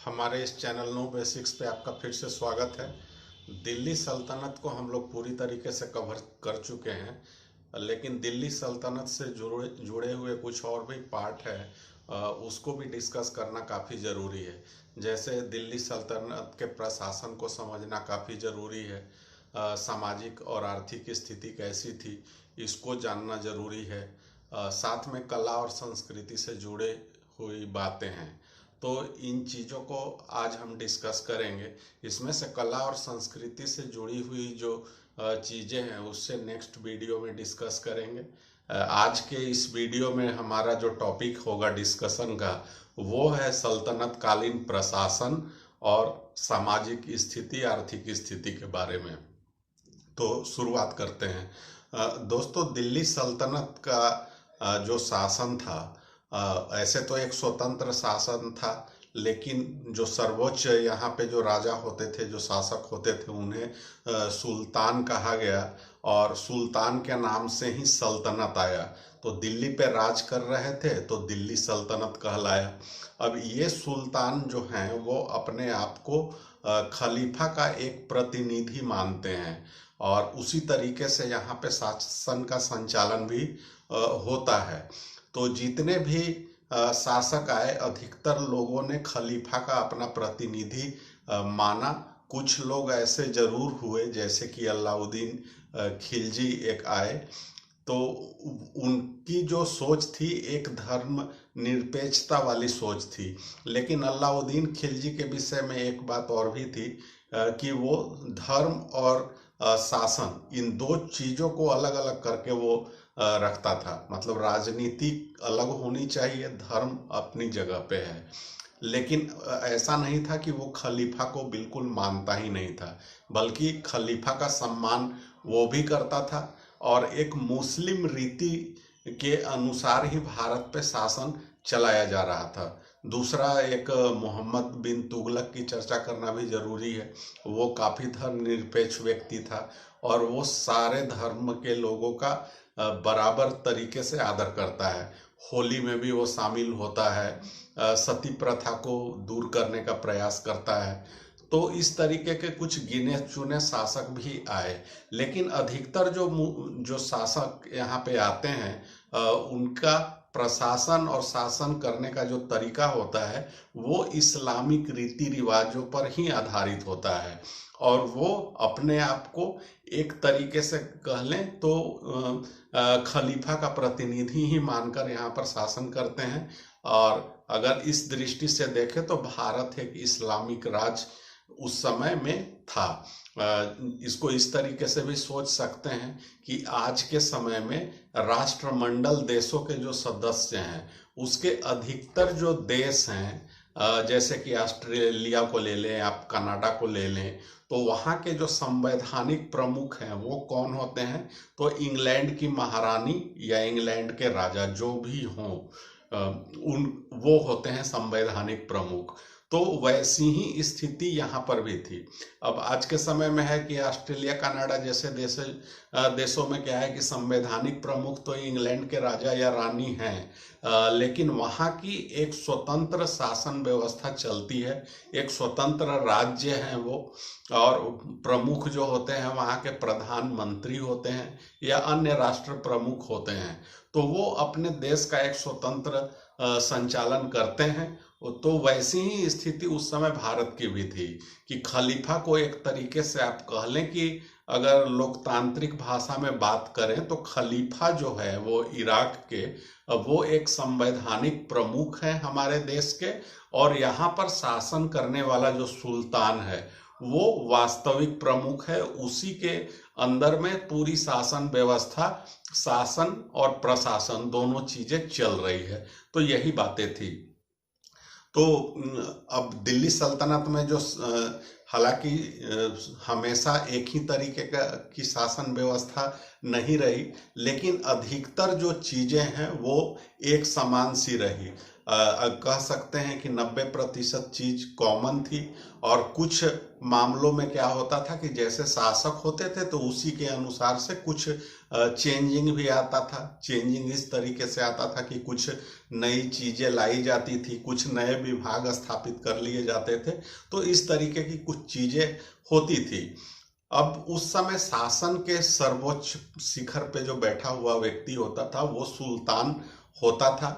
हमारे इस channel know basics पे आपका फिर से स्वागत है। दिल्ली सल्तनत को हम लोग पूरी तरीके से कवर कर चुके हैं, लेकिन दिल्ली सल्तनत से जुड़े जुड़े हुए कुछ और भी पार्ट है, उसको भी डिस्कस करना काफ़ी ज़रूरी है। जैसे दिल्ली सल्तनत के प्रशासन को समझना काफ़ी ज़रूरी है। सामाजिक और आर्थिक स्थिति कैसी थी, इसको जानना ज़रूरी है। साथ में कला और संस्कृति से जुड़े हुई बातें हैं, तो इन चीज़ों को आज हम डिस्कस करेंगे। इसमें से कला और संस्कृति से जुड़ी हुई जो चीज़ें हैं उससे नेक्स्ट वीडियो में डिस्कस करेंगे। आज के इस वीडियो में हमारा जो टॉपिक होगा डिस्कशन का, वो है सल्तनत कालीन प्रशासन और सामाजिक स्थिति, आर्थिक स्थिति के बारे में। तो शुरुआत करते हैं। दोस्तों, दिल्ली सल्तनत का जो शासन था, ऐसे तो एक स्वतंत्र शासन था, लेकिन जो सर्वोच्च यहाँ पे जो राजा होते थे, जो शासक होते थे, उन्हें सुल्तान कहा गया और सुल्तान के नाम से ही सल्तनत आया। तो दिल्ली पे राज कर रहे थे तो दिल्ली सल्तनत कहलाया। अब ये सुल्तान जो हैं वो अपने आप को खलीफा का एक प्रतिनिधि मानते हैं और उसी तरीके से यहाँ पे शासन का संचालन भी होता है। तो जितने भी शासक आए, अधिकतर लोगों ने खलीफा का अपना प्रतिनिधि माना। कुछ लोग ऐसे जरूर हुए, जैसे कि अलाउद्दीन खिलजी एक आए, तो उनकी जो सोच थी एक धर्म निरपेक्षता वाली सोच थी। लेकिन अलाउद्दीन खिलजी के विषय में एक बात और भी थी कि वो धर्म और शासन, इन दो चीज़ों को अलग अलग करके वो रखता था। मतलब राजनीति अलग होनी चाहिए, धर्म अपनी जगह पे है। लेकिन ऐसा नहीं था कि वो खलीफा को बिल्कुल मानता ही नहीं था, बल्कि खलीफा का सम्मान वो भी करता था और एक मुस्लिम रीति के अनुसार ही भारत पे शासन चलाया जा रहा था। दूसरा, एक मोहम्मद बिन तुगलक की चर्चा करना भी जरूरी है। वो काफ़ी धर्मनिरपेक्ष व्यक्ति था और वो सारे धर्म के लोगों का बराबर तरीके से आदर करता है। होली में भी वो शामिल होता है, सती प्रथा को दूर करने का प्रयास करता है। तो इस तरीके के कुछ गिने चुने शासक भी आए, लेकिन अधिकतर जो शासक यहाँ पे आते हैं, उनका प्रशासन और शासन करने का जो तरीका होता है वो इस्लामिक रीति रिवाजों पर ही आधारित होता है और वो अपने आप को एक तरीके से कह लें तो खलीफा का प्रतिनिधि ही मानकर यहाँ पर शासन करते हैं। और अगर इस दृष्टि से देखें तो भारत एक इस्लामिक राज्य उस समय में था। इसको इस तरीके से भी सोच सकते हैं कि आज के समय में राष्ट्रमंडल देशों के जो सदस्य हैं, उसके अधिकतर जो देश हैं, जैसे कि ऑस्ट्रेलिया को ले लें, आप कनाडा को ले लें, तो वहाँ के जो संवैधानिक प्रमुख हैं वो कौन होते हैं? तो इंग्लैंड की महारानी या इंग्लैंड के राजा जो भी हों, वो होते हैं संवैधानिक प्रमुख। तो वैसी ही स्थिति यहाँ पर भी थी। अब आज के समय में है कि ऑस्ट्रेलिया, कनाडा जैसे देशों में क्या है कि संवैधानिक प्रमुख तो इंग्लैंड के राजा या रानी हैं, लेकिन वहाँ की एक स्वतंत्र शासन व्यवस्था चलती है, एक स्वतंत्र राज्य है वो, और प्रमुख जो होते हैं वहाँ के प्रधानमंत्री होते हैं या अन्य राष्ट्र प्रमुख होते हैं। तो वो अपने देश का एक स्वतंत्र संचालन करते हैं। तो वैसी ही स्थिति उस समय भारत की भी थी कि खलीफा को एक तरीके से आप कह लें कि अगर लोकतांत्रिक भाषा में बात करें तो खलीफा जो है वो इराक के, वो एक संवैधानिक प्रमुख है हमारे देश के, और यहाँ पर शासन करने वाला जो सुल्तान है वो वास्तविक प्रमुख है। उसी के अंदर में पूरी शासन व्यवस्था, शासन और प्रशासन दोनों चीजें चल रही है। तो यही बातें थी। तो अब दिल्ली सल्तनत में जो हालांकि हमेशा एक ही तरीके की शासन व्यवस्था नहीं रही, लेकिन अधिकतर जो चीज़ें हैं वो एक समान सी रही। कह सकते हैं कि 90% चीज़ कॉमन थी और कुछ मामलों में क्या होता था कि जैसे शासक होते थे तो उसी के अनुसार से कुछ चेंजिंग भी आता था। चेंजिंग इस तरीके से आता था कि कुछ नई चीजें लाई जाती थी, कुछ नए विभाग स्थापित कर लिए जाते थे, तो इस तरीके की कुछ चीजें होती थी। अब उस समय शासन के सर्वोच्च शिखर पे जो बैठा हुआ व्यक्ति होता था वो सुल्तान होता था।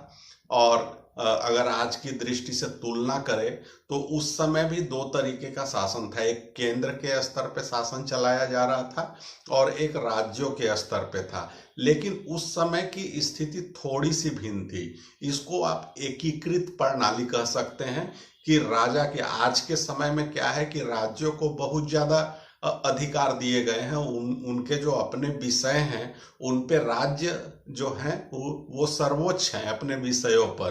और अगर आज की दृष्टि से तुलना करें तो उस समय भी दो तरीके का शासन था। एक केंद्र के स्तर पे शासन चलाया जा रहा था और एक राज्यों के स्तर पे था। लेकिन उस समय की स्थिति थोड़ी सी भिन्न थी। इसको आप एकीकृत प्रणाली कह सकते हैं कि राजा के आज के समय में क्या है कि राज्यों को बहुत ज्यादा अधिकार दिए गए हैं। उनके जो अपने विषय हैं उन पे राज्य जो हैं वो सर्वोच्च हैं अपने विषयों पर।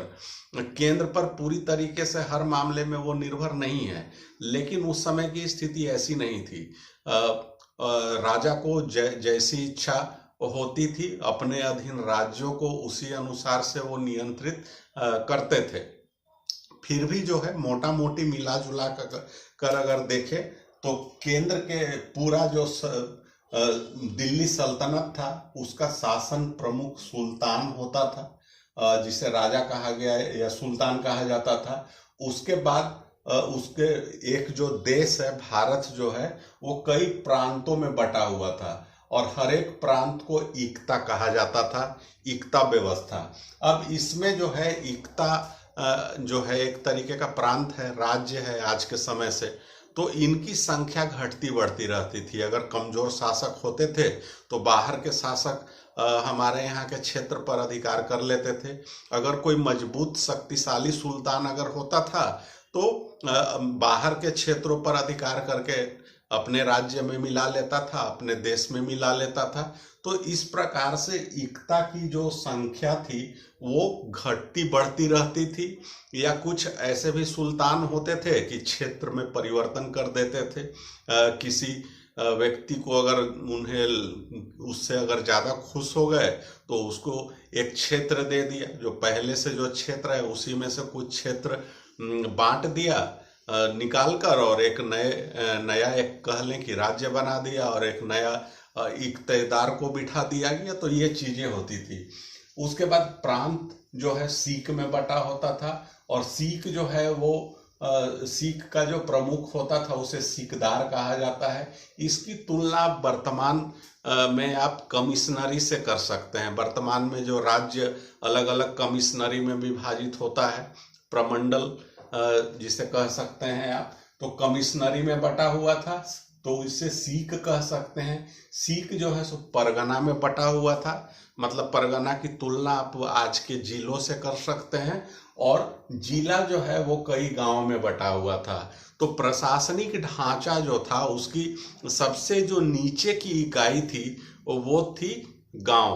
केंद्र पर पूरी तरीके से हर मामले में वो निर्भर नहीं है। लेकिन उस समय की स्थिति ऐसी नहीं थी। राजा को जैसी इच्छा होती थी अपने अधीन राज्यों को उसी अनुसार से वो नियंत्रित करते थे। फिर भी जो है मोटा मोटी मिला जुला कर अगर देखें तो केंद्र के पूरा जो दिल्ली सल्तनत था उसका शासन प्रमुख सुल्तान होता था, जिसे राजा कहा गया या सुल्तान कहा जाता था। उसके बाद उसके एक जो देश है भारत जो है वो कई प्रांतों में बटा हुआ था और हर एक प्रांत को इक्ता कहा जाता था, इक्ता व्यवस्था। अब इसमें जो है इक्ता जो है एक तरीके का प्रांत है, राज्य है आज के समय से, तो इनकी संख्या घटती बढ़ती रहती थी। अगर कमजोर शासक होते थे तो बाहर के शासक हमारे यहाँ के क्षेत्र पर अधिकार कर लेते थे। अगर कोई मजबूत शक्तिशाली सुल्तान अगर होता था तो बाहर के क्षेत्रों पर अधिकार करके अपने राज्य में मिला लेता था, अपने देश में मिला लेता था। तो इस प्रकार से इक्ता की जो संख्या थी वो घटती बढ़ती रहती थी। या कुछ ऐसे भी सुल्तान होते थे कि क्षेत्र में परिवर्तन कर देते थे। किसी व्यक्ति को अगर उन्हें उससे अगर ज्यादा खुश हो गए तो उसको एक क्षेत्र दे दिया, जो पहले से जो क्षेत्र है उसी में से कुछ क्षेत्र बांट दिया निकाल कर, और एक नया एक कह लें कि राज्य बना दिया और एक नया इक्तेदार को बिठा दिया गया। तो ये चीजें होती थी। उसके बाद प्रांत जो है सीख में बटा होता था और सीख जो है वो सीख का जो प्रमुख होता था उसे सीखदार कहा जाता है। इसकी तुलना वर्तमान में आप कमिश्नरी से कर सकते हैं। वर्तमान में जो राज्य अलग अलग कमिश्नरी में विभाजित होता है, प्रमंडल जिसे कह सकते हैं आप, तो कमिश्नरी में बटा हुआ था तो इसे सीख कह सकते हैं। सीख जो है सो परगना में बटा हुआ था, मतलब परगना की तुलना आप आज के जिलों से कर सकते हैं। और जिला जो है वो कई गांवों में बटा हुआ था। तो प्रशासनिक ढांचा जो था उसकी सबसे जो नीचे की इकाई थी वो थी गांव।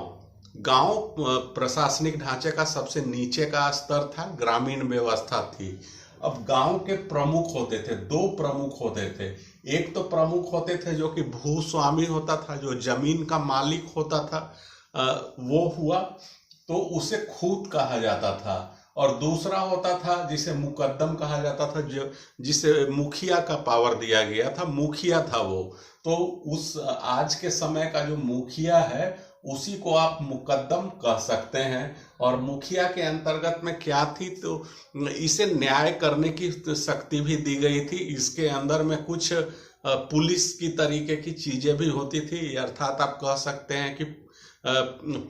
गांव प्रशासनिक ढांचे का सबसे नीचे का स्तर था, ग्रामीण व्यवस्था थी। अब गांव के प्रमुख होते थे, दो प्रमुख होते थे। एक तो प्रमुख होते थे जो कि भूस्वामी होता था, जो जमीन का मालिक होता था, वो हुआ तो उसे खूत कहा जाता था। और दूसरा होता था जिसे मुकद्दम कहा जाता था, जो जिसे मुखिया का पावर दिया गया था, मुखिया था वो। तो उस आज के समय का जो मुखिया है उसी को आप मुकद्दम कह सकते हैं। और मुखिया के अंतर्गत में क्या थी, तो इसे न्याय करने की शक्ति भी दी गई थी। इसके अंदर में कुछ पुलिस की तरीके की चीजें भी होती थी, अर्थात आप कह सकते हैं कि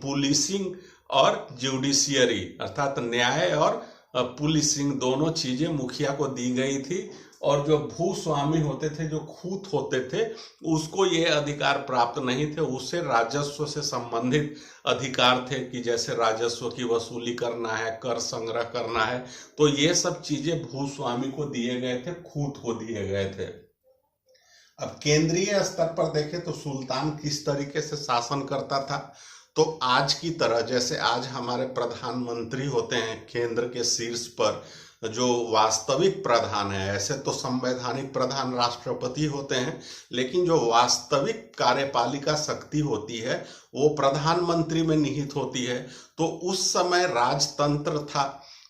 पुलिसिंग और जुडिशियरी, अर्थात न्याय और पुलिसिंग दोनों चीजें मुखिया को दी गई थी। और जो भूस्वामी होते थे, जो खूत होते थे, उसको ये अधिकार प्राप्त नहीं थे। उससे राजस्व से संबंधित अधिकार थे कि जैसे राजस्व की वसूली करना है, कर संग्रह करना है, तो ये सब चीजें भूस्वामी को दिए गए थे, खूत को दिए गए थे। अब केंद्रीय स्तर पर देखें तो सुल्तान किस तरीके से शासन करता था, तो आज की तरह जैसे आज हमारे प्रधानमंत्री होते हैं केंद्र के शीर्ष पर, जो वास्तविक प्रधान है, ऐसे तो संवैधानिक प्रधान राष्ट्रपति होते हैं, लेकिन जो वास्तविक कार्यपालिका शक्ति होती है वो प्रधानमंत्री में निहित होती है। तो उस समय राजतंत्र था,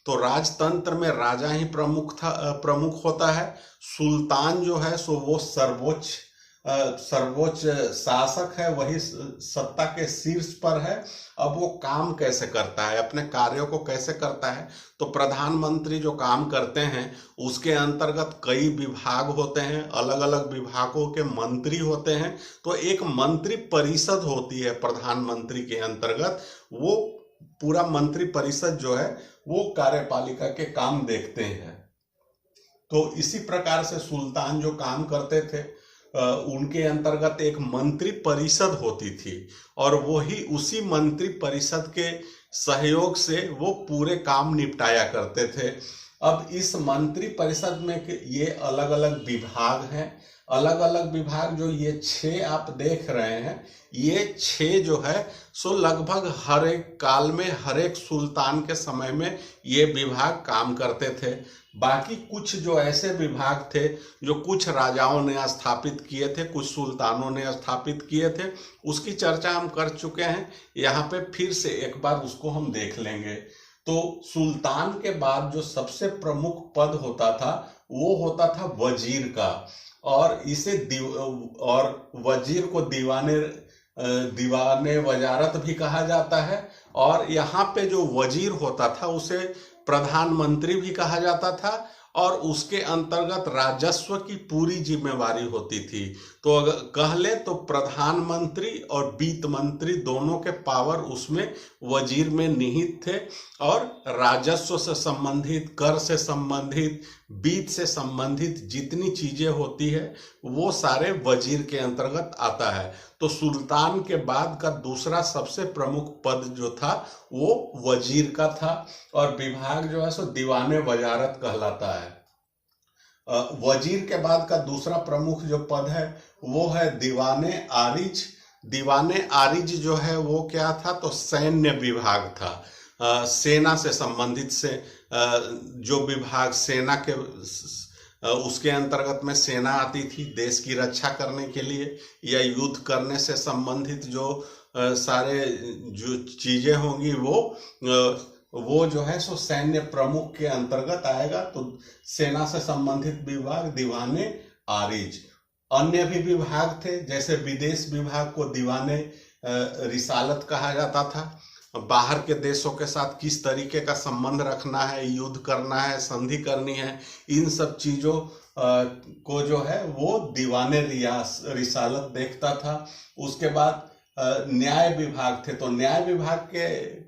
तो राजतंत्र में राजा ही प्रमुख होता है। सुल्तान जो है सो वो सर्वोच्च शासक है, वही सत्ता के शीर्ष पर है। अब वो काम कैसे करता है, अपने कार्यों को कैसे करता है, तो प्रधानमंत्री जो काम करते हैं उसके अंतर्गत कई विभाग होते हैं, अलग अलग विभागों के मंत्री होते हैं। तो एक मंत्री परिषद होती है प्रधानमंत्री के अंतर्गत, वो पूरा मंत्री परिषद जो है वो कार्यपालिका के काम देखते हैं। तो इसी प्रकार से सुल्तान जो काम करते थे उनके अंतर्गत एक मंत्री परिषद होती थी और वही उसी मंत्री परिषद के सहयोग से वो पूरे काम निपटाया करते थे। अब इस मंत्री परिषद में ये अलग अलग विभाग हैं, अलग अलग विभाग जो ये 6 आप देख रहे हैं, ये 6 जो है सो लगभग हर एक काल में हर एक सुल्तान के समय में ये विभाग काम करते थे। बाकी कुछ जो ऐसे विभाग थे जो कुछ राजाओं ने स्थापित किए थे, कुछ सुल्तानों ने स्थापित किए थे, उसकी चर्चा हम कर चुके हैं। यहाँ पे फिर से एक बार उसको हम देख लेंगे। तो सुल्तान के बाद जो सबसे प्रमुख पद होता था वो होता था वजीर का, और इसे और वजीर को दीवाने वजारत भी कहा जाता है। और यहाँ पे जो वजीर होता था उसे प्रधानमंत्री भी कहा जाता था, और उसके अंतर्गत राजस्व की पूरी जिम्मेवारी होती थी। तो अगर कह ले तो प्रधानमंत्री और वित्त मंत्री दोनों के पावर उसमें वजीर में निहित थे, और राजस्व से संबंधित, कर से संबंधित, वित्त से संबंधित जितनी चीजें होती है वो सारे वजीर के अंतर्गत आता है। तो सुल्तान के बाद का दूसरा सबसे प्रमुख पद जो था वो वजीर का था, और विभाग जो है सो दीवाने वजारत कहलाता है। वजीर के बाद का दूसरा प्रमुख जो पद है वो है दीवाने आरिज। दीवाने आरिज जो है वो क्या था, तो सैन्य विभाग था। सेना से संबंधित से जो विभाग सेना के उसके अंतर्गत में सेना आती थी देश की रक्षा करने के लिए, या युद्ध करने से संबंधित जो सारे जो चीजें होंगी वो जो है सो सैन्य प्रमुख के अंतर्गत आएगा। तो सेना से संबंधित विभाग दीवाने आरिज। अन्य भी विभाग थे, जैसे विदेश विभाग को दीवाने रिसालत कहा जाता था। बाहर के देशों के साथ किस तरीके का संबंध रखना है, युद्ध करना है, संधि करनी है, इन सब चीजों को जो है वो दीवाने रिसालत देखता था। उसके बाद न्याय विभाग थे। तो न्याय विभाग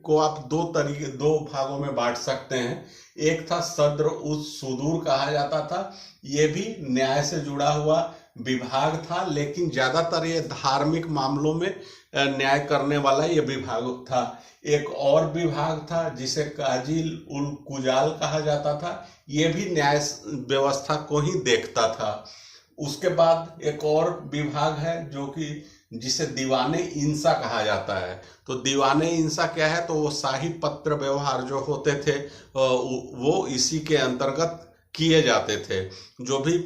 को आप दो भागों में बांट सकते हैं। एक था सद्र उस सुदूर कहा जाता था, ये भी न्याय से जुड़ा हुआ विभाग था, लेकिन ज्यादातर ये धार्मिक मामलों में न्याय करने वाला ये विभाग था। एक और विभाग था जिसे काजी उल कुजाल कहा जाता था, ये भी न्याय व्यवस्था को ही देखता था। उसके बाद एक और विभाग है जो कि जिसे दीवाने इंसा कहा जाता है। तो दीवाने इंसा क्या है, तो वो शाही पत्र व्यवहार जो होते थे वो इसी के अंतर्गत किए जाते थे। जो भी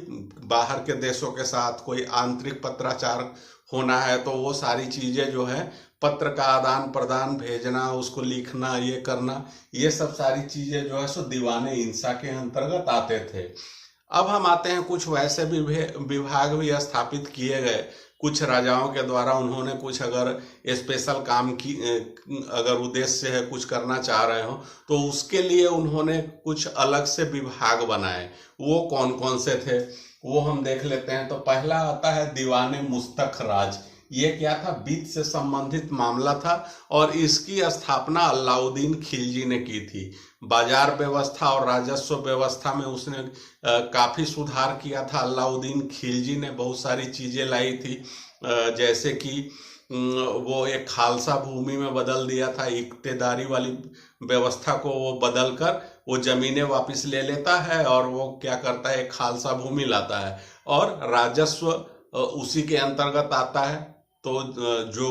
बाहर के देशों के साथ कोई आंतरिक पत्राचार होना है तो वो सारी चीजें जो है, पत्र का आदान प्रदान, भेजना, उसको लिखना, ये करना, ये सब सारी चीजें जो है सो दीवाने इंसा के अंतर्गत आते थे। अब हम आते हैं कुछ वैसे भी विभाग भी स्थापित किए गए कुछ राजाओं के द्वारा। उन्होंने कुछ अगर स्पेशल काम की अगर उद्देश्य है कुछ करना चाह रहे हो तो उसके लिए उन्होंने कुछ अलग से विभाग बनाए। वो कौन कौन से थे वो हम देख लेते हैं। तो पहला आता है दीवाने मुस्तख राज। ये क्या था, वित्त से संबंधित मामला था, और इसकी स्थापना अलाउद्दीन खिलजी ने की थी। बाजार व्यवस्था और राजस्व व्यवस्था में उसने काफी सुधार किया था। अलाउद्दीन खिलजी ने बहुत सारी चीजें लाई थी, जैसे कि वो एक खालसा भूमि में बदल दिया था। इक्तेदारी वाली व्यवस्था को वो बदल कर वो जमीनें वापस ले लेता है, और वो क्या करता है, एक खालसा भूमि लाता है, और राजस्व उसी के अंतर्गत आता है। तो जो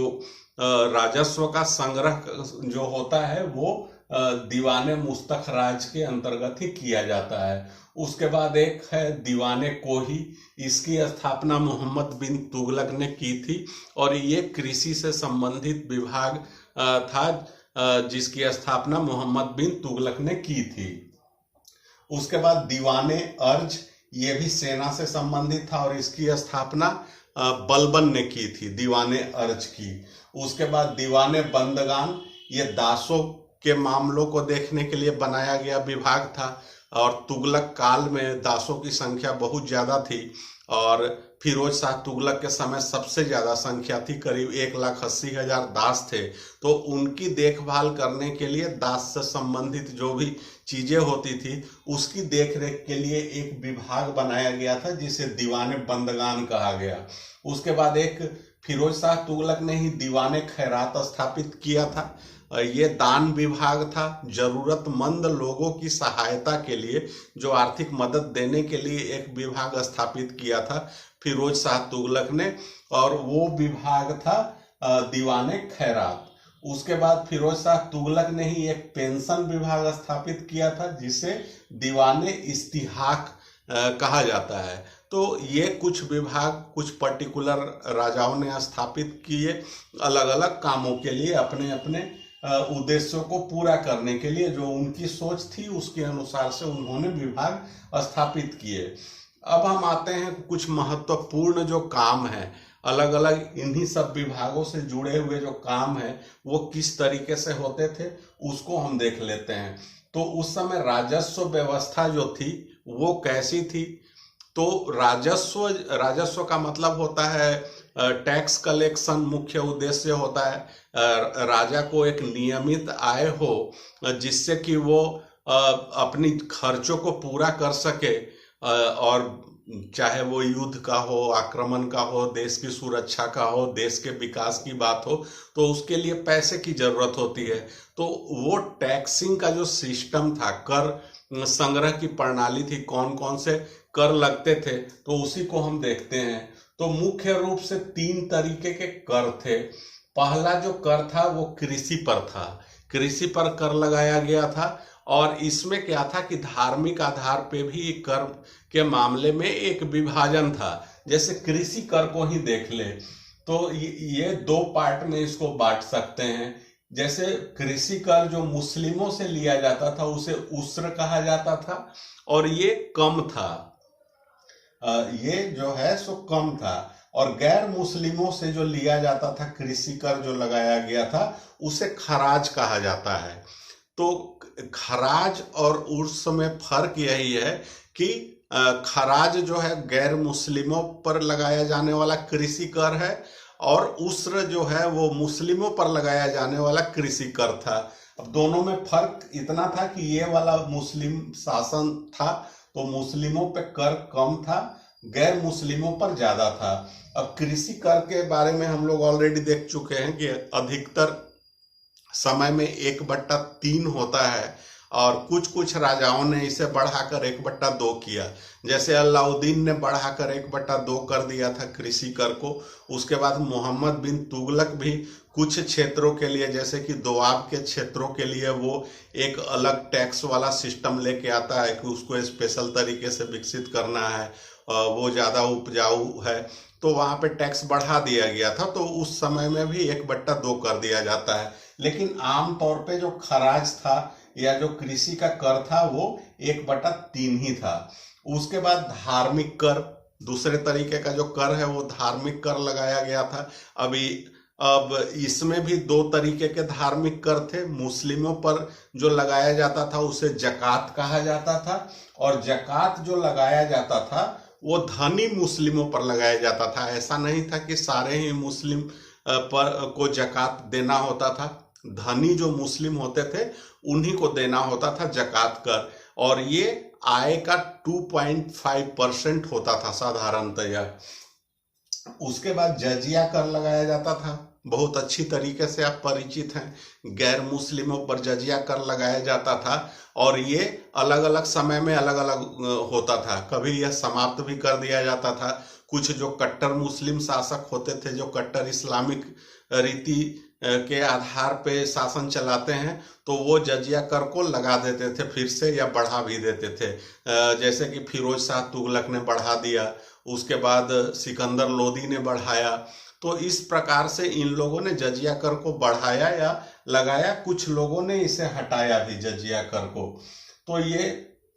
राजस्व का संग्रह जो होता है वो दीवाने मुस्तख राज के अंतर्गत ही किया जाता है। उसके बाद एक है दीवाने कोही। इसकी स्थापना मोहम्मद बिन तुगलक ने की थी, और ये कृषि से संबंधित विभाग था जिसकी स्थापना मोहम्मद बिन तुगलक ने की थी। उसके बाद दीवाने अर्ज, ये भी सेना से संबंधित था और इसकी स्थापना बलबन ने की थी, दीवाने अर्ज की। उसके बाद दीवाने बंदगान, ये दासों के मामलों को देखने के लिए बनाया गया विभाग था और तुगलक काल में दासों की संख्या बहुत ज़्यादा थी और फिरोज शाह तुगलक के समय सबसे ज़्यादा संख्या थी, करीब 1,80,000 दास थे। तो उनकी देखभाल करने के लिए दास से संबंधित जो भी चीज़ें होती थी उसकी देखरेख के लिए एक विभाग बनाया गया था जिसे दीवाने बंदगान कहा गया। उसके बाद एक फिरोज शाह तुगलक ने ही दीवाने खैरात स्थापित किया था। ये दान विभाग था, जरूरतमंद लोगों की सहायता के लिए जो आर्थिक मदद देने के लिए एक विभाग स्थापित किया था फिरोज शाह तुगलक ने, और वो विभाग था दीवाने खैरात। उसके बाद फिरोज शाह तुगलक ने ही एक पेंशन विभाग स्थापित किया था जिसे दीवाने इस्तिहाक कहा जाता है। तो ये कुछ विभाग कुछ पर्टिकुलर राजाओं ने स्थापित किए अलग अलग कामों के लिए, अपने अपने उद्देश्यों को पूरा करने के लिए, जो उनकी सोच थी उसके अनुसार से उन्होंने विभाग स्थापित किए। अब हम आते हैं कुछ महत्वपूर्ण जो काम है, अलग अलग इन्हीं सब विभागों से जुड़े हुए जो काम है वो किस तरीके से होते थे उसको हम देख लेते हैं। तो उस समय राजस्व व्यवस्था जो थी वो कैसी थी? तो राजस्व का मतलब होता है टैक्स कलेक्शन, मुख्य उद्देश्य होता है राजा को एक नियमित आय हो जिससे कि वो अपनी खर्चों को पूरा कर सके, और चाहे वो युद्ध का हो, आक्रमण का हो, देश की सुरक्षा का हो, देश के विकास की बात हो, तो उसके लिए पैसे की जरूरत होती है। तो वो टैक्सिंग का जो सिस्टम था, कर संग्रह की प्रणाली थी, कौन कौन से कर लगते थे, तो उसी को हम देखते हैं। तो मुख्य रूप से 3 तरीके के कर थे। पहला जो कर था वो कृषि पर था, कृषि पर कर लगाया गया था और इसमें क्या था कि धार्मिक आधार पे भी कर के मामले में एक विभाजन था। जैसे कृषि कर को ही देख ले तो ये 2 पार्ट में इसको बांट सकते हैं। जैसे कृषि कर जो मुस्लिमों से लिया जाता था उसे उस्र कहा जाता था और ये कम था, ये जो है सो कम था। और गैर मुस्लिमों से जो लिया जाता था कृषि कर जो लगाया गया था उसे खराज कहा जाता है। तो खराज और उस समय फर्क यही है कि खराज जो है गैर मुस्लिमों पर लगाया जाने वाला कृषि कर है और उस्र जो है वो मुस्लिमों पर लगाया जाने वाला कृषि कर था। अब दोनों में फर्क इतना था कि ये वाला मुस्लिम शासन था तो मुस्लिमों पे कर कम था, गैर मुस्लिमों पर ज्यादा था। अब कृषि कर के बारे में हम लोग ऑलरेडी देख चुके हैं कि अधिकतर समय में 1/3 होता है और कुछ कुछ राजाओं ने इसे बढ़ाकर 1/2 किया। जैसे अलाउद्दीन ने बढ़ाकर 1/2 कर दिया था कृषि कर को। उसके बाद मोहम्मद बिन तुगलक भी कुछ क्षेत्रों के लिए, जैसे कि दोआब के क्षेत्रों के लिए, वो एक अलग टैक्स वाला सिस्टम लेके आता है कि उसको स्पेशल तरीके से विकसित करना है, वो ज़्यादा उपजाऊ है, तो वहाँ पे टैक्स बढ़ा दिया गया था। तो उस समय में भी 1/2 कर दिया जाता है। लेकिन आम तौर पे जो खराज था या जो कृषि का कर था वो 1/3 ही था। उसके बाद धार्मिक कर, दूसरे तरीके का जो कर है वो धार्मिक कर लगाया गया था। अब इसमें भी 2 तरीके के धार्मिक कर थे। मुस्लिमों पर जो लगाया जाता था उसे जकात कहा जाता था और जकात जो लगाया जाता था वो धनी मुस्लिमों पर लगाया जाता था। ऐसा नहीं था कि सारे ही मुस्लिम पर को जकात देना होता था, धनी जो मुस्लिम होते थे उन्हीं को देना होता था जकात कर, और ये आय का 2.5% होता था साधारणतया। उसके बाद जजिया कर लगाया जाता था, बहुत अच्छी तरीके से आप परिचित हैं। गैर मुस्लिमों पर जजिया कर लगाया जाता था और ये अलग अलग समय में अलग अलग होता था। कभी यह समाप्त भी कर दिया जाता था। कुछ जो कट्टर मुस्लिम शासक होते थे, जो कट्टर इस्लामिक रीति के आधार पे शासन चलाते हैं, तो वो जजिया कर को लगा देते थे फिर से या बढ़ा भी देते थे। जैसे कि फिरोज शाह तुगलक ने बढ़ा दिया, उसके बाद सिकंदर लोदी ने बढ़ाया। तो इस प्रकार से इन लोगों ने जजिया कर को बढ़ाया या लगाया, कुछ लोगों ने इसे हटाया भी जजिया कर को। तो ये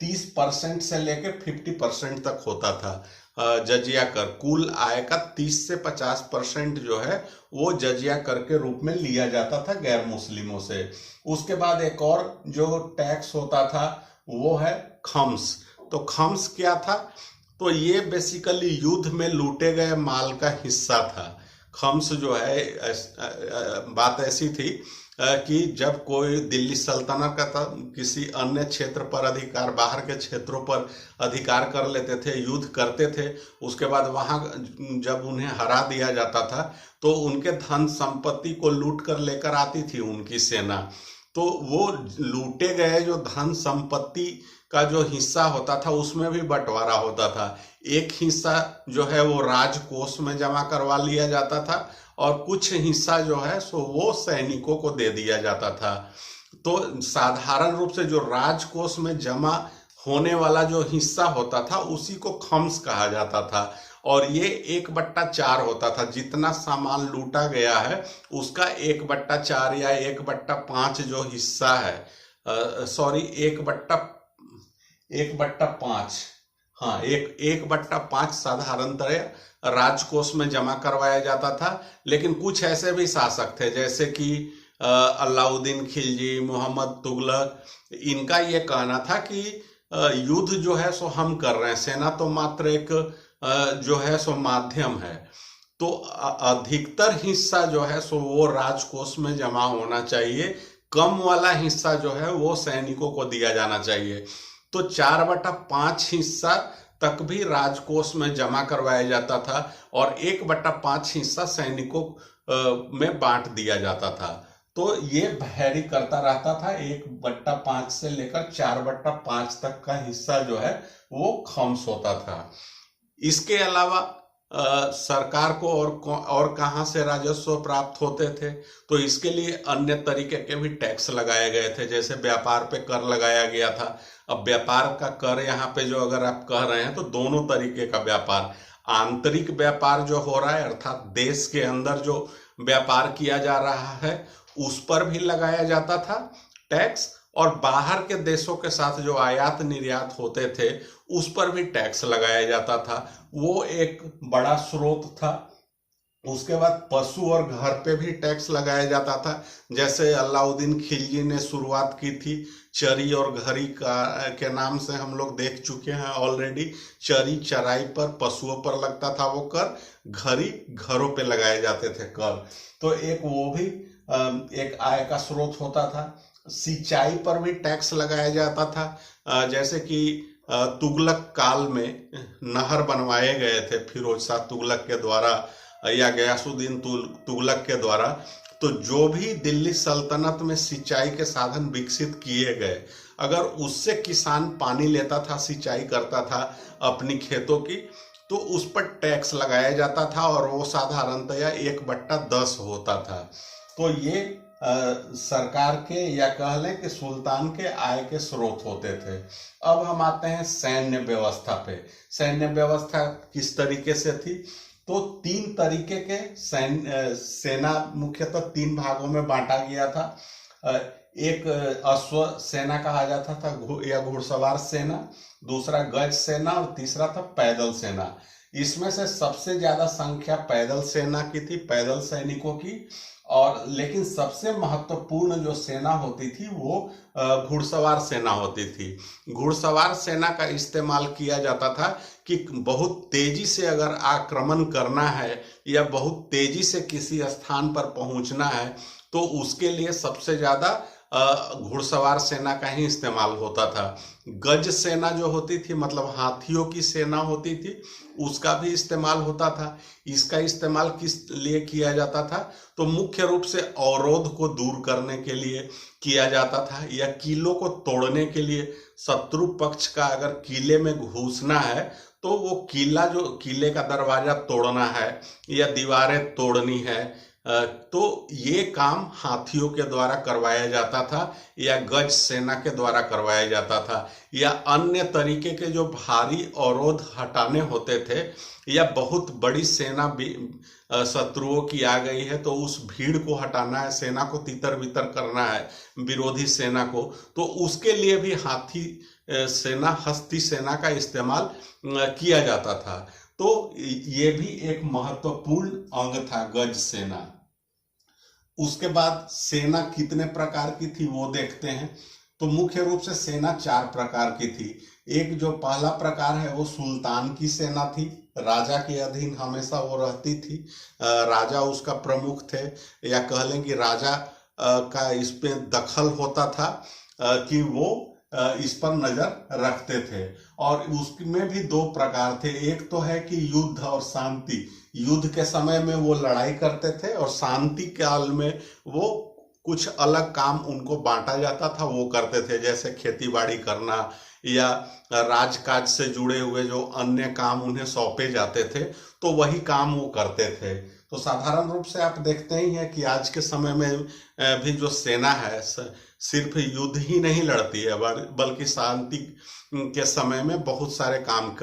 30% से लेकर 50% तक होता था। जजिया कर, कुल आय का 30 से 50% जो है वो जजिया कर के रूप में लिया जाता था गैर मुस्लिमों से। उसके बाद एक और जो टैक्स होता था वो है खम्स। तो खम्स क्या था? तो ये बेसिकली युद्ध में लूटे गए माल का हिस्सा था। खम्स जो है बात ऐसी थी कि जब कोई दिल्ली सल्तनत का किसी अन्य क्षेत्र पर अधिकार, बाहर के क्षेत्रों पर अधिकार कर लेते थे, युद्ध करते थे, उसके बाद वहां जब उन्हें हरा दिया जाता था तो उनके धन संपत्ति को लूट कर लेकर आती थी उनकी सेना। तो वो लूटे गए जो धन संपत्ति का जो हिस्सा होता था उसमें भी बंटवारा होता था। एक हिस्सा जो है वो राजकोष में जमा करवा लिया जाता था और कुछ हिस्सा जो है सो वो सैनिकों को दे दिया जाता था। तो साधारण रूप से जो राजकोष में जमा होने वाला जो हिस्सा होता था उसी को खम्स कहा जाता था और ये 1/4 होता था। जितना सामान लूटा गया है उसका 1/4 या 1/5 जो हिस्सा है, सॉरी 1/5, हाँ 1/5 साधारणतः राजकोष में जमा करवाया जाता था। लेकिन कुछ ऐसे भी शासक थे जैसे कि अलाउद्दीन खिलजी, मोहम्मद तुगलक, इनका ये कहना था कि युद्ध जो है सो हम कर रहे हैं, सेना तो मात्र एक जो है सो माध्यम है। तो अधिकतर हिस्सा जो है सो वो राजकोष में जमा होना चाहिए, कम वाला हिस्सा जो है वो सैनिकों को दिया जाना चाहिए। तो 4/5 हिस्सा तक भी राजकोष में जमा करवाया जाता था और 1/5 हिस्सा सैनिकों में बांट दिया जाता था। तो ये वैरी करता रहता था, 1/5 से लेकर 4/5 तक का हिस्सा जो है वो खम्स होता था। इसके अलावा सरकार को और कहाँ से राजस्व प्राप्त होते थे? तो इसके लिए अन्य तरीके के भी टैक्स लगाए गए थे। जैसे व्यापार पे कर लगाया गया था। अब व्यापार का कर यहाँ पे जो अगर आप कह रहे हैं तो दोनों तरीके का व्यापार, आंतरिक व्यापार जो हो रहा है अर्थात देश के अंदर जो व्यापार किया जा रहा है उस पर भी लगाया जाता था टैक्स, और बाहर के देशों के साथ जो आयात निर्यात होते थे उस पर भी टैक्स लगाया जाता था। वो एक बड़ा स्रोत था। उसके बाद पशु और घर पे भी टैक्स लगाया जाता था। जैसे अलाउद्दीन खिलजी ने शुरुआत की थी चरी और घरी का के नाम से, हम लोग देख चुके हैं ऑलरेडी। चरी चराई पर, पशुओं पर लगता था वो कर, घरी घरों पे लगाए जाते थे कर। तो एक वो भी एक आय का स्रोत होता था। सिंचाई पर भी टैक्स लगाया जाता था। जैसे कि तुगलक काल में नहर बनवाए गए थे फिरोज शाह तुगलक के द्वारा या गयासुद्दीन तुगलक के द्वारा। तो जो भी दिल्ली सल्तनत में सिंचाई के साधन विकसित किए गए, अगर उससे किसान पानी लेता था, सिंचाई करता था अपनी खेतों की, तो उस पर टैक्स लगाया जाता था और वो साधारणतया 1/10 होता था। तो ये सरकार के या कह लें कि सुल्तान के आय के स्रोत होते थे। अब हम आते हैं सैन्य व्यवस्था पे। सैन्य व्यवस्था किस तरीके से थी? तो 3 तरीके के सेना मुख्यतः 3 भागों में बांटा गया था। एक अश्व सेना कहा जाता था या घुड़सवार सेना, दूसरा गज सेना और तीसरा था पैदल सेना। इसमें से सबसे ज्यादा संख्या पैदल सेना की थी, पैदल सैनिकों की। और लेकिन सबसे महत्वपूर्ण जो सेना होती थी वो घुड़सवार सेना होती थी। घुड़सवार सेना का इस्तेमाल किया जाता था कि बहुत तेजी से अगर आक्रमण करना है या बहुत तेजी से किसी स्थान पर पहुंचना है तो उसके लिए सबसे ज्यादा घुड़सवार सेना का ही इस्तेमाल होता था। गज सेना जो होती थी, मतलब हाथियों की सेना होती थी, उसका भी इस्तेमाल होता था। इसका इस्तेमाल किस लिए किया जाता था? तो मुख्य रूप से अवरोध को दूर करने के लिए किया जाता था या किलों को तोड़ने के लिए। शत्रु पक्ष का अगर किले में घुसना है तो वो किले का दरवाजा तोड़ना है या दीवारें तोड़नी है, तो ये काम हाथियों के द्वारा करवाया जाता था या गज सेना के द्वारा करवाया जाता था। या अन्य तरीके के जो भारी अवरोध हटाने होते थे या बहुत बड़ी सेना शत्रुओं की आ गई है तो उस भीड़ को हटाना है, सेना को तितर बितर करना है विरोधी सेना को, तो उसके लिए भी हाथी सेना हस्ती सेना का इस्तेमाल किया जाता था। तो ये भी एक महत्वपूर्ण अंग था गज सेना। उसके बाद सेना कितने प्रकार की थी वो देखते हैं। तो मुख्य रूप से सेना 4 प्रकार की थी। एक जो पहला प्रकार है वो सुल्तान की सेना थी, राजा के अधीन हमेशा वो रहती थी। राजा उसका प्रमुख थे, या कह लें कि राजा का इस पे दखल होता था कि वो इस पर नजर रखते थे। और उसमें भी 2 प्रकार थे, एक तो है कि युद्ध और शांति। युद्ध के समय में वो लड़ाई करते थे और शांति काल में वो कुछ अलग काम उनको बांटा जाता था, वो करते थे, जैसे खेती बाड़ी करना या राजकाज से जुड़े हुए जो अन्य काम उन्हें सौंपे जाते थे, तो वही काम वो करते थे। तो साधारण रूप से आप देखते ही हैं कि आज के समय में भी जो सेना है सिर्फ युद्ध ही नहीं लड़ती है, बल्कि शांति के समय में बहुत सारे काम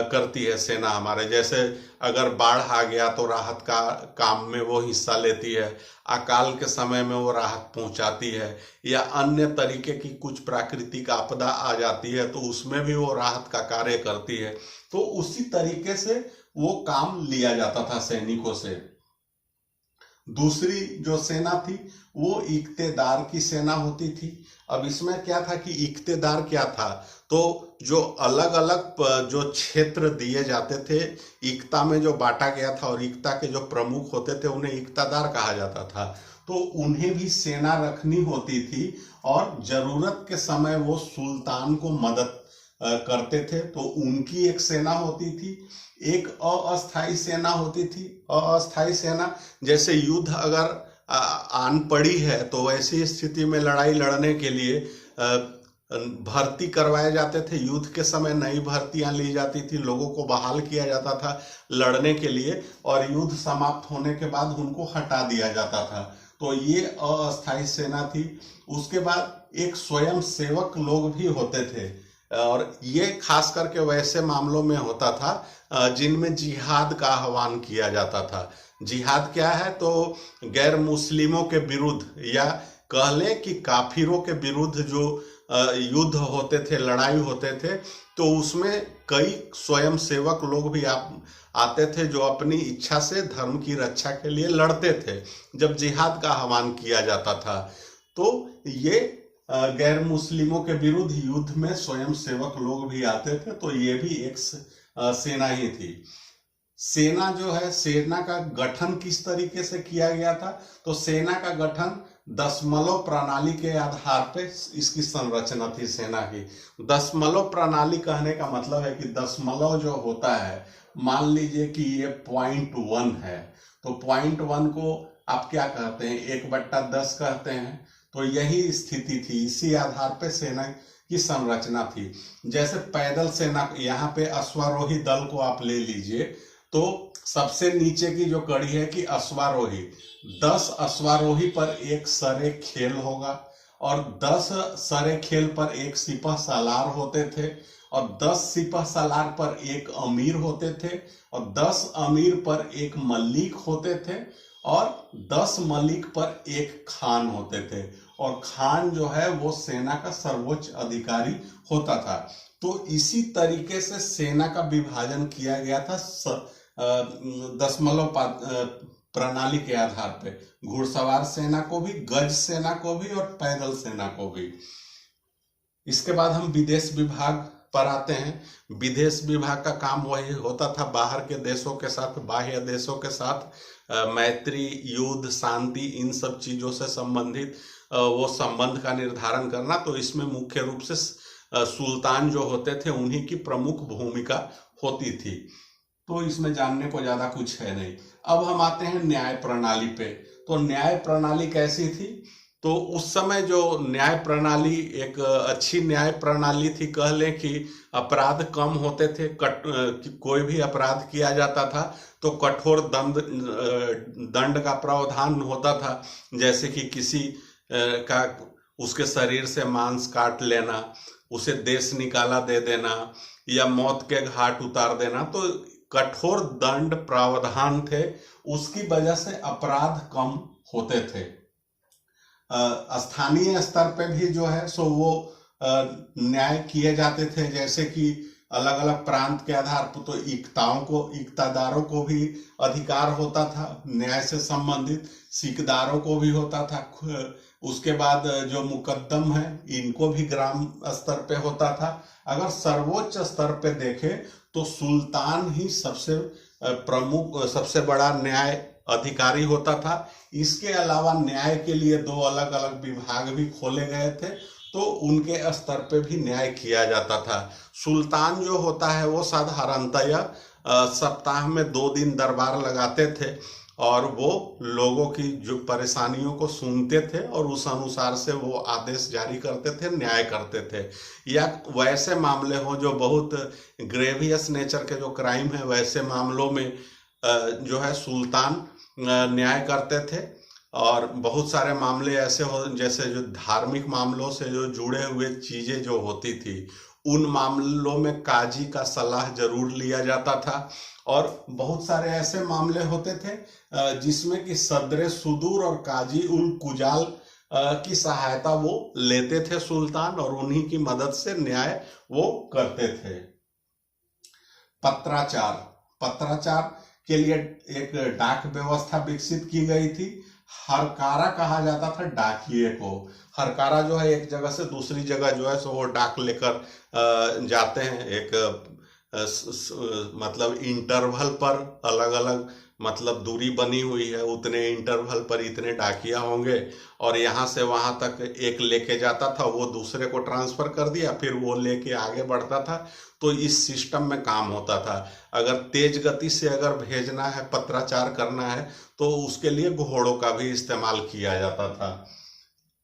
करती है सेना हमारे। जैसे अगर बाढ़ आ गया तो राहत का काम में वो हिस्सा लेती है, अकाल के समय में वो राहत पहुंचाती है, या अन्य तरीके की कुछ प्राकृतिक आपदा आ जाती है तो उसमें भी वो राहत का कार्य करती है। तो उसी तरीके से वो काम लिया जाता था सैनिकों से। दूसरी जो सेना थी वो इक्तेदार की सेना होती थी। अब इसमें क्या था कि इक्तेदार क्या था, तो जो अलग अलग जो क्षेत्र दिए जाते थे, इक्ता में जो बांटा गया था, और इक्ता के जो प्रमुख होते थे उन्हें इक्तादार कहा जाता था। तो उन्हें भी सेना रखनी होती थी और जरूरत के समय वो सुल्तान को मदद करते थे, तो उनकी एक सेना होती थी। एक अस्थाई सेना होती थी। अस्थाई सेना, जैसे युद्ध अगर आन पड़ी है तो ऐसी स्थिति में लड़ाई लड़ने के लिए भर्ती करवाए जाते थे। युद्ध के समय नई भर्तियां ली जाती थी, लोगों को बहाल किया जाता था लड़ने के लिए, और युद्ध समाप्त होने के बाद उनको हटा दिया जाता था। तो ये अस्थाई सेना थी। उसके बाद एक स्वयं सेवक लोग भी होते थे, और ये खास करके वैसे मामलों में होता था जिनमें जिहाद का आह्वान किया जाता था। जिहाद क्या है, तो गैर मुस्लिमों के विरुद्ध, या कह लें कि काफिरों के विरुद्ध जो युद्ध होते थे, लड़ाई होते थे, तो उसमें कई स्वयं सेवक लोग भी आते थे जो अपनी इच्छा से धर्म की रक्षा के लिए लड़ते थे। जब जिहाद का आह्वान किया जाता था तो ये गैर मुस्लिमों के विरुद्ध युद्ध में स्वयं सेवक लोग भी आते थे। तो ये भी एक सेना ही थी। सेना जो है, सेना का गठन किस तरीके से किया गया था, तो सेना का गठन दशमलव प्रणाली के आधार पे इसकी संरचना थी सेना की। दशमलव प्रणाली कहने का मतलब है कि दशमलव जो होता है, मान लीजिए कि ये 0.1 है, तो 0.1 को आप क्या कहते हैं, 1/10 कहते हैं। तो यही स्थिति थी, इसी आधार पे सेना की संरचना थी। जैसे पैदल सेना, यहाँ पे अश्वारोही दल को आप ले लीजिए, तो सबसे नीचे की जो कड़ी है कि अश्वारोही, 10 अश्वारोही पर एक सरे खेल होगा, और 10 सरे खेल पर एक सिपह सालार होते थे, और 10 सिपह सालार पर एक अमीर होते थे, और 10 अमीर पर एक मल्लिक होते थे, और 10 मलिक पर एक खान होते थे। और खान जो है वो सेना का सर्वोच्च अधिकारी होता था। तो इसी तरीके से सेना का विभाजन किया गया था दशमलव प्रणाली के आधार पे। घुड़सवार सेना को भी, गज सेना को भी, और पैदल सेना को भी। इसके बाद हम विदेश विभाग पर आते हैं। विदेश विभाग का काम वही होता था, बाहर के देशों के साथ, बाह्य देशों के साथ मैत्री, युद्ध, शांति, इन सब चीजों से संबंधित वो संबंध का निर्धारण करना। तो इसमें मुख्य रूप से सुल्तान जो होते थे उन्हीं की प्रमुख भूमिका होती थी। तो इसमें जानने को ज्यादा कुछ है नहीं। अब हम आते हैं न्याय प्रणाली पे। तो न्याय प्रणाली कैसी थी, तो उस समय जो न्याय प्रणाली एक अच्छी न्याय प्रणाली थी, कह लें कि अपराध कम होते थे। कोई भी अपराध किया जाता था तो कठोर दंड का प्रावधान होता था, जैसे कि किसी का उसके शरीर से मांस काट लेना, उसे देश निकाला दे देना, या मौत के घाट उतार देना। तो कठोर दंड प्रावधान थे, उसकी वजह से अपराध कम होते थे। स्थानीय स्तर पे भी जो है सो वो न्याय किए जाते थे, जैसे कि अलग अलग प्रांत के आधार पर तो इक्तादारों को भी अधिकार होता था न्याय से संबंधित, सिकदारों को भी होता था। उसके बाद जो मुकद्दम है इनको भी ग्राम स्तर पे होता था। अगर सर्वोच्च स्तर पे देखें तो सुल्तान ही सबसे प्रमुख, सबसे बड़ा न्याय अधिकारी होता था। इसके अलावा न्याय के लिए 2 अलग अलग विभाग भी खोले गए थे, तो उनके स्तर पे भी न्याय किया जाता था। सुल्तान जो होता है वो साधारणतया सप्ताह में 2 दिन दरबार लगाते थे और वो लोगों की जो परेशानियों को सुनते थे और उस अनुसार से वो आदेश जारी करते थे, न्याय करते थे। या वैसे मामले हो जो बहुत ग्रेवियस नेचर के जो क्राइम है, वैसे मामलों में जो है सुल्तान न्याय करते थे। और बहुत सारे मामले ऐसे हो, जैसे जो धार्मिक मामलों से जो जुड़े हुए चीजें जो होती थी, उन मामलों में काजी का सलाह जरूर लिया जाता था। और बहुत सारे ऐसे मामले होते थे जिसमें कि सदरे सुदूर और काजी उल कुजाल की सहायता वो लेते थे सुल्तान, और उन्हीं की मदद से न्याय वो करते थे। पत्राचार के लिए एक डाक व्यवस्था विकसित की गई थी। हरकारा कहा जाता था डाकिये को। हरकारा जो है एक जगह से दूसरी जगह जो है सो वो डाक लेकर जाते हैं। एक मतलब इंटरवल पर अलग अलग मतलब दूरी बनी हुई है, उतने इंटरवल पर इतने डाकिया होंगे, और यहाँ से वहाँ तक एक लेके जाता था, वो दूसरे को ट्रांसफर कर दिया, फिर वो लेके आगे बढ़ता था। तो इस सिस्टम में काम होता था। अगर तेज गति से अगर भेजना है, पत्राचार करना है, तो उसके लिए घोड़ों का भी इस्तेमाल किया जाता था।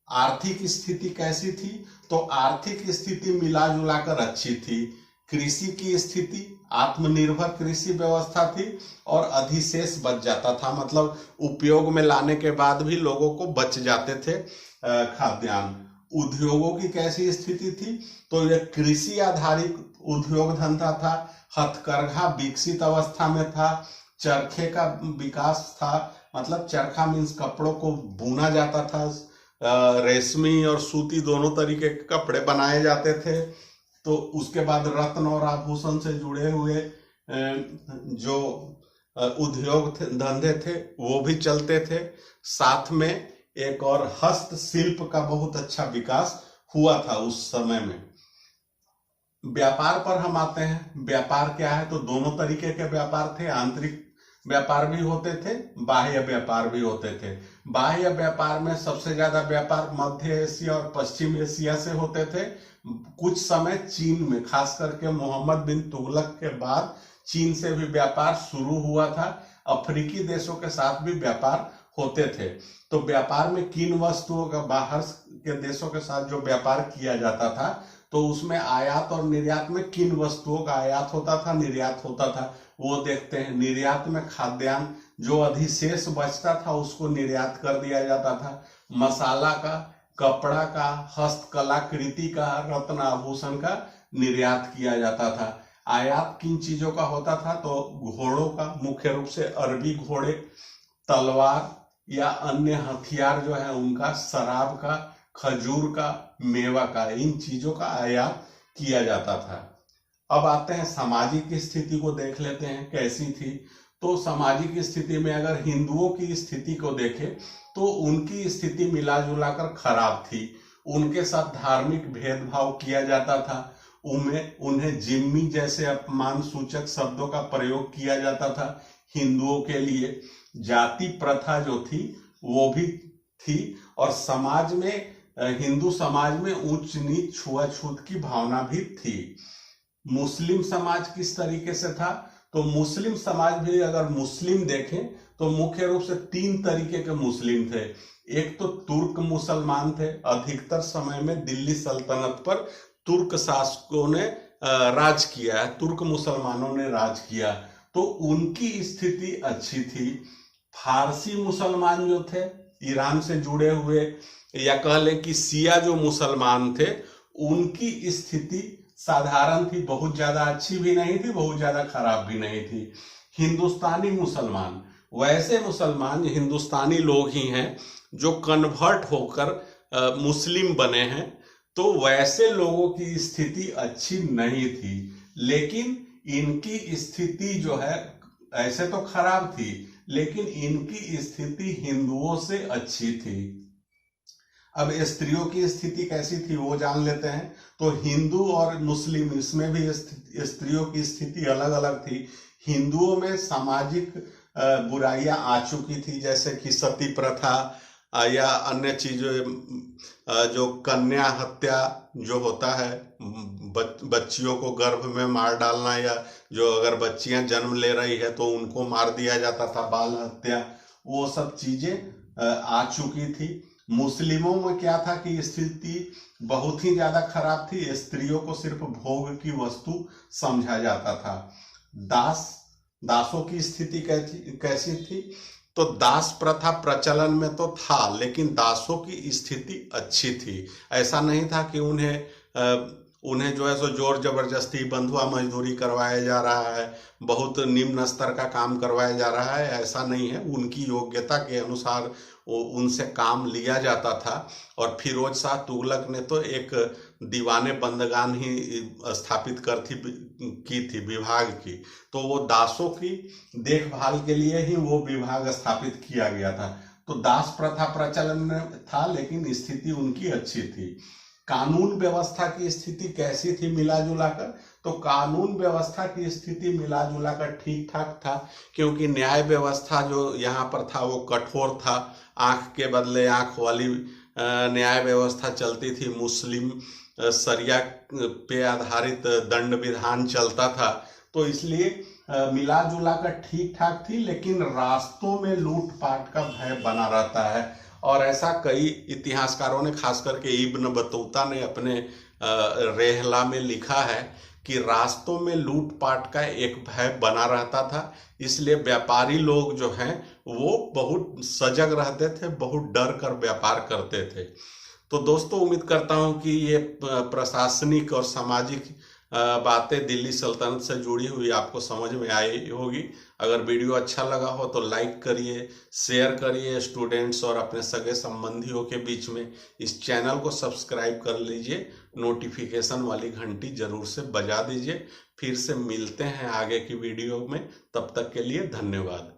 आर्थिक स्थिति कैसी थी? तो आर्थिक स्थिति मिला जुला कर अच्छी थी। कृषि की स्थिति, आत्मनिर्भर कृषि व्यवस्था थी और अधिशेष बच जाता था, मतलब उपयोग में लाने के बाद भी लोगों को बच जाते थे खाद्यान्न। उद्योगों की कैसी स्थिति थी? तो यह कृषि आधारित उद्योग धंधा था। हथकरघा विकसित अवस्था में था। चरखे का विकास था, मतलब चरखा मीन्स कपड़ों को बुना जाता था। रेशमी और सूती दोनों तरीके के कपड़े बनाए जाते थे। तो उसके बाद रत्न और आभूषण से जुड़े हुए जो उद्योग धंधे थे वो भी चलते थे। साथ में एक और हस्तशिल्प का बहुत अच्छा विकास हुआ था उस समय में। व्यापार पर हम आते हैं। व्यापार क्या है? तो दोनों तरीके के व्यापार थे। आंतरिक व्यापार भी होते थे, बाह्य व्यापार भी होते थे। बाह्य व्यापार में सबसे ज्यादा व्यापार मध्य एशिया और पश्चिम एशिया से होते थे। कुछ समय चीन में, खास करके मोहम्मद बिन तुगलक के बाद चीन से भी व्यापार शुरू हुआ था। अफ्रीकी देशों के साथ भी व्यापार होते थे। तो व्यापार में किन वस्तुओं का बाहर के देशों के साथ जो व्यापार किया जाता था, तो उसमें आयात और निर्यात में किन वस्तुओं का आयात होता था, निर्यात होता था, वो देखते हैं। निर्यात में खाद्यान्न, जो अधिशेष बचता था उसको निर्यात कर दिया जाता था। मसाला का, कपड़ा का, हस्तकलाकृति का, रत्न आभूषण का निर्यात किया जाता था। आयात किन चीजों का होता था? तो घोड़ों का, मुख्य रूप से अरबी घोड़े, तलवार या अन्य हथियार जो है उनका, शराब का, खजूर का, मेवा का, इन चीजों का आयात किया जाता था। अब आते हैं सामाजिक स्थिति को देख लेते हैं कैसी थी। तो सामाजिक स्थिति में अगर हिंदुओं की स्थिति को देखें तो उनकी स्थिति मिला जुला कर खराब थी। उनके साथ धार्मिक भेदभाव किया जाता था। उन्हें जिम्मी जैसे अपमान सूचक शब्दों का प्रयोग किया जाता था। हिंदुओं के लिए जाति प्रथा जो थी वो भी थी, और समाज में, हिंदू समाज में ऊंच नीच छुआछूत की भावना भी थी। मुस्लिम समाज किस तरीके से था? तो मुस्लिम समाज भी अगर मुस्लिम देखें तो मुख्य रूप से 3 तरीके के मुस्लिम थे। एक तो तुर्क मुसलमान थे। अधिकतर समय में दिल्ली सल्तनत पर तुर्क शासकों ने राज किया है, तुर्क मुसलमानों ने राज किया, तो उनकी स्थिति अच्छी थी। फारसी मुसलमान जो थे, ईरान से जुड़े हुए, या कह लें कि शिया जो मुसलमान थे, उनकी स्थिति साधारण थी, बहुत ज्यादा अच्छी भी नहीं थी, बहुत ज्यादा खराब भी नहीं थी। हिंदुस्तानी मुसलमान, वैसे मुसलमान हिंदुस्तानी लोग ही हैं जो कन्वर्ट होकर मुस्लिम बने हैं, तो वैसे लोगों की स्थिति अच्छी नहीं थी, लेकिन इनकी स्थिति जो है ऐसे तो खराब थी, लेकिन इनकी स्थिति हिंदुओं से अच्छी थी। अब स्त्रियों की स्थिति कैसी थी वो जान लेते हैं। तो हिंदू और मुस्लिम इसमें भी स्त्रियों की स्थिति अलग अलग थी। हिंदुओं में सामाजिक बुराइयां आ चुकी थी, जैसे कि सती प्रथा या अन्य चीजें, जो कन्या हत्या जो होता है, बच्चियों को गर्भ में मार डालना, या जो अगर बच्चियां जन्म ले रही है तो उनको मार दिया जाता था, बाल हत्या, वो सब चीजें आ चुकी थी। मुस्लिमों में क्या था कि स्थिति बहुत ही ज्यादा खराब थी, स्त्रियों को सिर्फ भोग की वस्तु समझा जाता था। दासों की स्थिति कैसी थी? तो दास प्रथा प्रचलन में तो था, लेकिन दासों की स्थिति अच्छी थी। ऐसा नहीं था कि उन्हें जो है सो जोर जबरदस्ती बंधुआ मजदूरी करवाया जा रहा है, बहुत निम्न स्तर का काम करवाया जा रहा है, ऐसा नहीं है। उनकी योग्यता के अनुसार उनसे काम लिया जाता था। और फिरोज शाह तुगलक ने तो एक दीवाने बंदगान ही स्थापित की थी, विभाग की। तो वो दासों की देखभाल के लिए ही वो विभाग स्थापित किया गया था। तो दास प्रथा प्रचलन में था, लेकिन स्थिति उनकी अच्छी थी। कानून व्यवस्था की स्थिति कैसी थी मिला जुला कर? तो कानून व्यवस्था की स्थिति मिला जुला कर ठीक ठाक था, क्योंकि न्याय व्यवस्था जो यहाँ पर था वो कठोर था। आंख के बदले आंख वाली न्याय व्यवस्था चलती थी। मुस्लिम शरिया पे आधारित दंड विधान चलता था। तो इसलिए मिला जुला कर ठीक ठाक थी, लेकिन रास्तों में लूटपाट का भय बना रहता है। और ऐसा कई इतिहासकारों ने, खास करके इब्न बतूता ने अपने रेहला में लिखा है कि रास्तों में लूटपाट का एक भय बना रहता था। इसलिए व्यापारी लोग जो हैं वो बहुत सजग रहते थे, बहुत डर कर व्यापार करते थे। तो दोस्तों, उम्मीद करता हूं कि ये प्रशासनिक और सामाजिक बातें दिल्ली सल्तनत से जुड़ी हुई आपको समझ में आई होगी। अगर वीडियो अच्छा लगा हो तो लाइक करिए, शेयर करिए स्टूडेंट्स और अपने सगे संबंधियों के बीच में। इस चैनल को सब्सक्राइब कर लीजिए, नोटिफिकेशन वाली घंटी जरूर से बजा दीजिए। फिर से मिलते हैं आगे की वीडियो में, तब तक के लिए धन्यवाद।